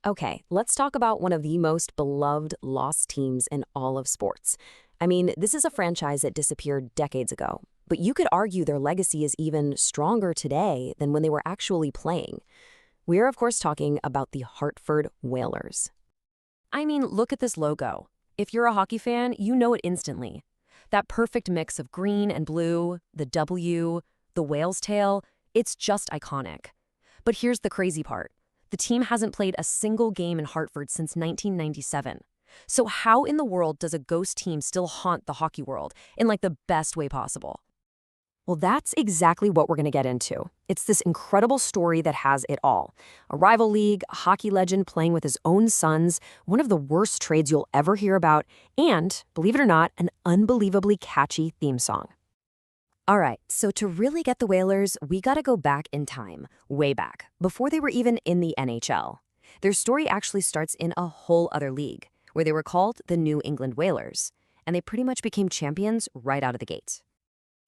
Okay, let's talk about one of the most beloved lost teams in all of sports. I mean, this is a franchise that disappeared decades ago, but you could argue their legacy is even stronger today than when they were actually playing. We're, of course, talking about the Hartford Whalers. I mean, look at this logo. If you're a hockey fan, you know it instantly. That perfect mix of green and blue, the W, the whale's tail, it's just iconic. But here's the crazy part. The team hasn't played a single game in Hartford since 1997. So how in the world does a ghost team still haunt the hockey world in like the best way possible? Well, that's exactly what we're going to get into. It's this incredible story that has it all. A rival league, a hockey legend playing with his own sons, one of the worst trades you'll ever hear about, and, believe it or not, an unbelievably catchy theme song. All right, so to really get the Whalers, we gotta go back in time, way back, before they were even in the NHL. Their story actually starts in a whole other league, where they were called the New England Whalers, and they pretty much became champions right out of the gate.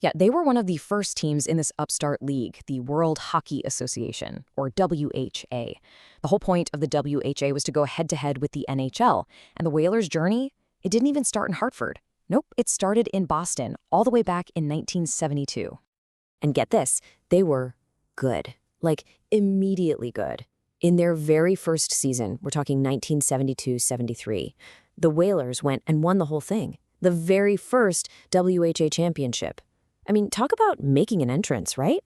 Yeah, they were one of the first teams in this upstart league, the World Hockey Association, or WHA. The whole point of the WHA was to go head-to-head with the NHL, and the Whalers' journey, it didn't even start in Hartford. Nope, it started in Boston, all the way back in 1972. And get this, they were good. Like, immediately good. In their very first season, we're talking 1972-73, the Whalers went and won the whole thing. The very first WHA championship. I mean, talk about making an entrance, right?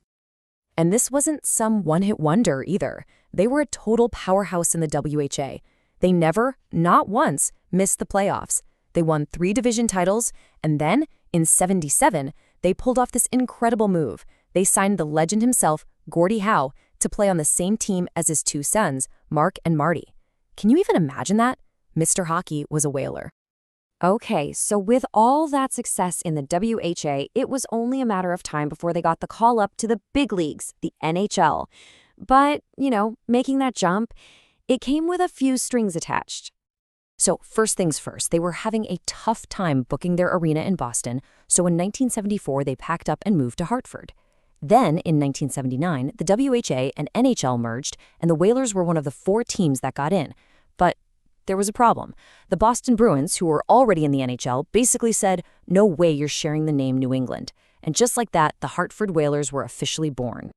And this wasn't some one-hit wonder either. They were a total powerhouse in the WHA. They never, not once, missed the playoffs. They won 3 division titles, and then, in '77, they pulled off this incredible move. They signed the legend himself, Gordie Howe, to play on the same team as his 2 sons, Mark and Marty. Can you even imagine that? Mr. Hockey was a Whaler. Okay, so with all that success in the WHA, it was only a matter of time before they got the call up to the big leagues, the NHL. But, making that jump, it came with a few strings attached. So first things first, they were having a tough time booking their arena in Boston, so in 1974 they packed up and moved to Hartford. Then, in 1979, the WHA and NHL merged, and the Whalers were one of the 4 teams that got in. But there was a problem. The Boston Bruins, who were already in the NHL, basically said, "No way you're sharing the name New England." And just like that, the Hartford Whalers were officially born.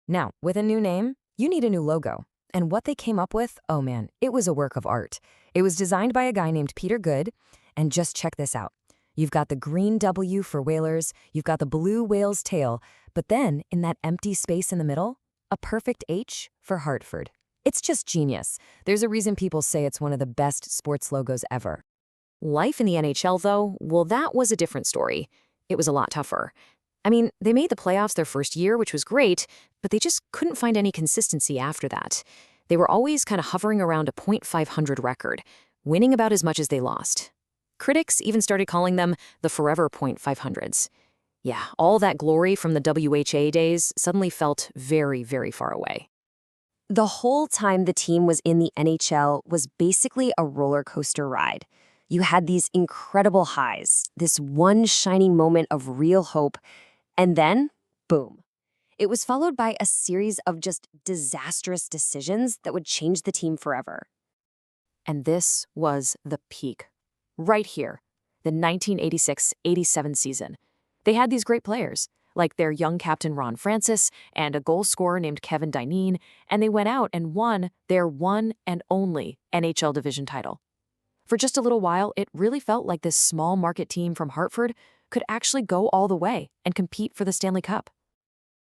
Now, with a new name, you need a new logo. And what they came up with, oh man, it was a work of art. It was designed by a guy named Peter Good, and just check this out. You've got the green W for Whalers, you've got the blue whale's tail, but then, in that empty space in the middle, a perfect H for Hartford. It's just genius. There's a reason people say it's one of the best sports logos ever. Life in the NHL, though, well, that was a different story. It was a lot tougher. I mean, they made the playoffs their first year, which was great, but they just couldn't find any consistency after that. They were always kind of hovering around a .500 record, winning about as much as they lost. Critics even started calling them the forever .500s. Yeah, all that glory from the WHA days suddenly felt very, very far away. The whole time the team was in the NHL was basically a roller coaster ride. You had these incredible highs, this one shining moment of real hope, and then, boom. It was followed by a series of just disastrous decisions that would change the team forever. And this was the peak. Right here, the 1986-87 season. They had these great players, like their young captain Ron Francis and a goal scorer named Kevin Dineen, and they went out and won their one and only NHL division title. For just a little while, it really felt like this small market team from Hartford could actually go all the way and compete for the Stanley Cup.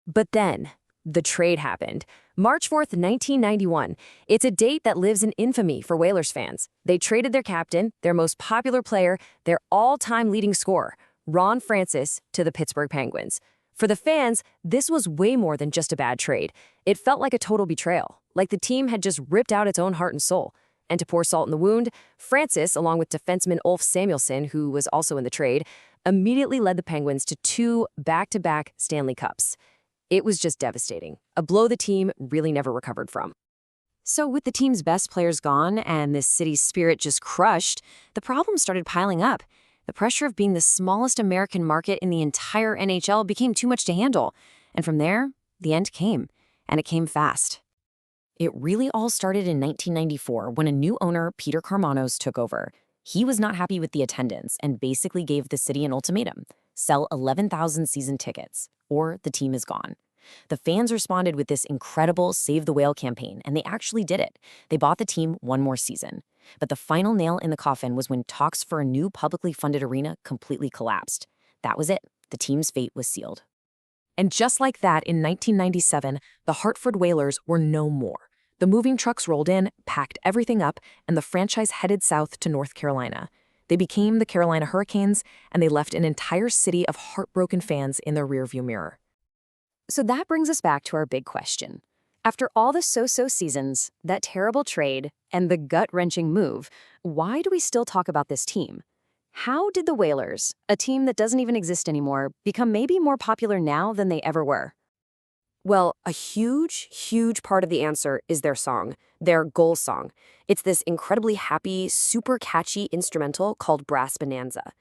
But then, the trade happened. March 4th, 1991. It's a date that lives in infamy for Whalers fans. They traded their captain, their most popular player, their all-time leading scorer, Ron Francis, to the Pittsburgh Penguins. For the fans, this was way more than just a bad trade. It felt like a total betrayal, like the team had just ripped out its own heart and soul. And to pour salt in the wound, Francis, along with defenseman Ulf Samuelsson, who was also in the trade, immediately led the Penguins to 2 back-to-back Stanley Cups. It was just devastating, a blow the team really never recovered from. So with the team's best players gone and this city's spirit just crushed, the problems started piling up. The pressure of being the smallest American market in the entire NHL became too much to handle. And from there, the end came. And it came fast. It really all started in 1994 when a new owner, Peter Carmanos, took over. He was not happy with the attendance and basically gave the city an ultimatum: sell 11,000 season tickets, or the team is gone. The fans responded with this incredible Save the Whale campaign, and they actually did it. They bought the team one more season. But the final nail in the coffin was when talks for a new publicly funded arena completely collapsed. That was it. The team's fate was sealed. And just like that, in 1997, the Hartford Whalers were no more. The moving trucks rolled in, packed everything up, and the franchise headed south to North Carolina. They became the Carolina Hurricanes, and they left an entire city of heartbroken fans in their rearview mirror. So that brings us back to our big question. After all the so-so seasons, that terrible trade, and the gut-wrenching move, why do we still talk about this team? How did the Whalers, a team that doesn't even exist anymore, become maybe more popular now than they ever were? Well, a huge, huge part of the answer is their song, their goal song. It's this incredibly happy, super catchy instrumental called Brass Bonanza.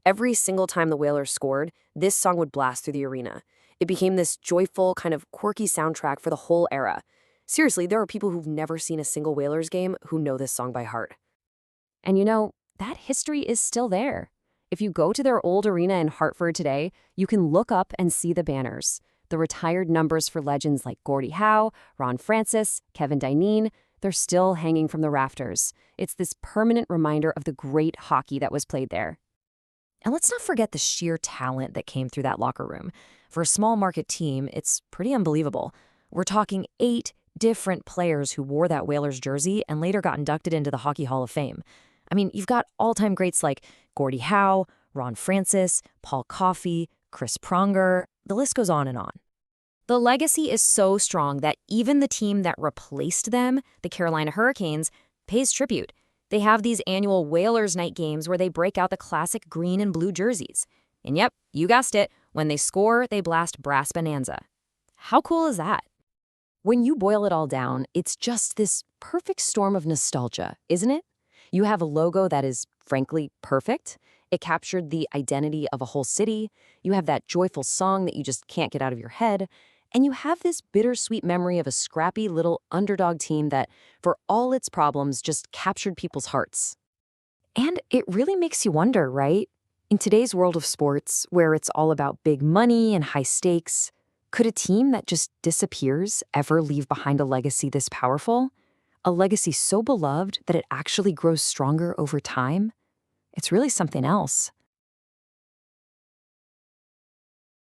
Every single time the Whalers scored, this song would blast through the arena. It became this joyful, kind of quirky soundtrack for the whole era. Seriously, there are people who've never seen a single Whalers game who know this song by heart. And that history is still there. If you go to their old arena in Hartford today, you can look up and see the banners. The retired numbers for legends like Gordie Howe, Ron Francis, Kevin Dineen, they're still hanging from the rafters. It's this permanent reminder of the great hockey that was played there. And let's not forget the sheer talent that came through that locker room. For a small market team, it's pretty unbelievable. We're talking 8 different players who wore that Whalers jersey and later got inducted into the Hockey Hall of Fame. I mean, you've got all-time greats like Gordie Howe, Ron Francis, Paul Coffey, Chris Pronger. The list goes on and on. The legacy is so strong that even the team that replaced them, the Carolina Hurricanes, pays tribute. They have these annual Whalers Night games where they break out the classic green and blue jerseys. And yep, you guessed it, when they score, they blast Brass Bonanza. How cool is that? When you boil it all down, it's just this perfect storm of nostalgia, isn't it? You have a logo that is, frankly, perfect. It captured the identity of a whole city. You have that joyful song that you just can't get out of your head. And you have this bittersweet memory of a scrappy little underdog team that, for all its problems, just captured people's hearts. And it really makes you wonder, right? In today's world of sports, where it's all about big money and high stakes, could a team that just disappears ever leave behind a legacy this powerful? A legacy so beloved that it actually grows stronger over time? It's really something else.